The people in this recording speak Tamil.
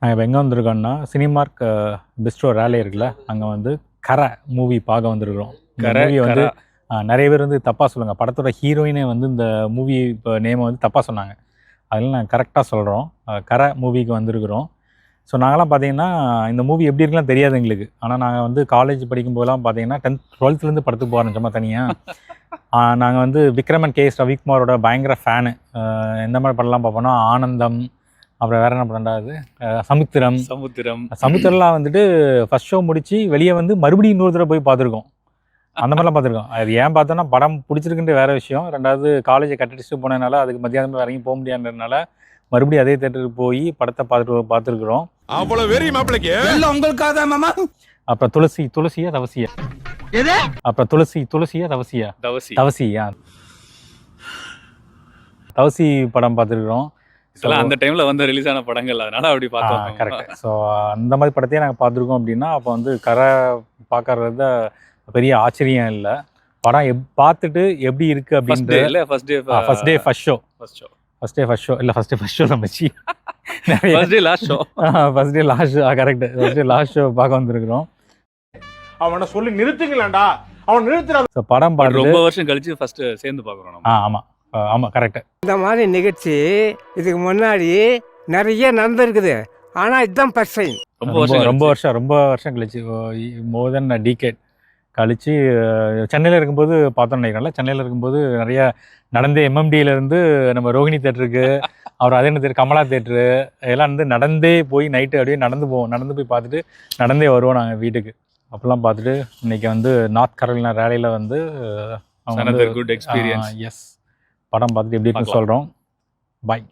நாங்கள் இப்போ எங்கே வந்திருக்கோம்னா சினிமார்க் பிஸ்ட்ரோ ரேலி இருக்குல்ல, அங்கே வந்து கரை மூவி பார்க்க வந்திருக்கிறோம். மூவி வந்து நிறைய பேர் வந்து தப்பாக சொல்லுங்கள், படத்தோட ஹீரோயினே வந்து இந்த மூவி இப்போ நேமை வந்து தப்பாக சொன்னாங்க. அதில் நாங்கள் கரெக்டாக சொல்கிறோம், கரை மூவிக்கு வந்திருக்கிறோம். ஸோ நாங்களாம் பார்த்தீங்கன்னா இந்த மூவி எப்படி இருக்குலாம் தெரியாது எங்களுக்கு. ஆனால் நாங்கள் வந்து காலேஜ் படிக்கும்போதெல்லாம் பார்த்தீங்கன்னா 10th 12th படத்துக்கு போகிறோம் சும்மா தனியாக. நாங்கள் வந்து விக்ரமன் கே எஸ் ரவிக்குமாரோட பயங்கர ஃபேனு. எந்த மாதிரி படம்லாம் பார்ப்போம்னா ஆனந்தம், அப்புறம் வேறு என்ன படம்டாது, சமுத்திரம்லாம் வந்துட்டு ஃபஸ்ட் ஷோ முடித்து வெளியே வந்து மறுபடியும் இன்னொரு தடவை போய் பார்த்துருக்கோம். அந்த மாதிரிலாம் பார்த்துருக்கோம். அது ஏன் பார்த்தோன்னா படம் பிடிச்சிருக்குன்ட்டு வேறு விஷயம். ரெண்டாவது காலேஜை கட்டடிச்சுட்டு போனதுனால அதுக்கு மத்தியானமாக இறங்கி போக முடியாதுன்றதுனால மறுபடியும் அதே தேட்டருக்கு போய் படத்தை பார்த்துருக்குறோம். அவ்வளோ வெறி மாப்பிளைக்கு உங்களுக்காக தான் மாமா. அப்புறம் துளசியா தவசி படம் பார்த்துருக்குறோம். அந்த டைம்ல வந்து ரிலீஸ் ஆன படங்கள், அதனால அப்படி பார்த்தோம். கரெக்ட். ஸோ அந்த மாதிரி படத்தையே நாங்கள் பார்த்துருக்கோம். அப்படின்னா அப்போ வந்து கரை பார்க்கறத பெரிய ஆச்சரியம் இல்லை. படம் பார்த்துட்டு எப்படி இருக்கு அப்படின்ட்டு ஃபர்ஸ்ட் டே ஃபர்ஸ்ட் ஷோ தம்பச்சி first day last correct. First day last show பார்க்க வந்திருக்கிறோம். அவனை சொல்லி நிறுத்துங்களேன்டா, அவன் நிறுத்துறா. ஸோ படம் பார்த்து ரொம்ப வருஷம் கழிச்சு ஃபர்ஸ்ட் சேர்ந்து பார்க்குறோம். ஆமாம் கரெக்ட். இந்த மாதிரி நிகழ்ச்சி இதுக்கு முன்னாடி நிறைய நடந்திருக்குது, ஆனால் இதுதான் ஃபர்ஸ்ட் டைம். ரொம்ப வருஷம் கழிச்சு, மோர் தென் டிகேட் கழிச்சு சென்னையில் இருக்கும்போது பார்த்தோன்னு நினைக்கிறேன்ல. சென்னையில் இருக்கும்போது நிறைய நடந்தே எம்எம்டியிலேருந்து நம்ம ரோஹிணி தேட்டருக்கு, அப்புறம் அதே என்ன தேட்டர் கமலா தேட்டரு எல்லாம் வந்து நடந்தே போய் நைட்டு அப்படியே நடந்து போய் பார்த்துட்டு நடந்தே வருவோம் நாங்கள் வீட்டுக்கு. அப்போல்லாம் பார்த்துட்டு இன்றைக்கி வந்து நார்த் கரோலினா ரேலியில் வந்து குட் எக்ஸ்பீரியன்ஸ். எஸ், படம் பார்த்துட்டு எப்படி இருக்குன்னு சொல்கிறோம். பாய்.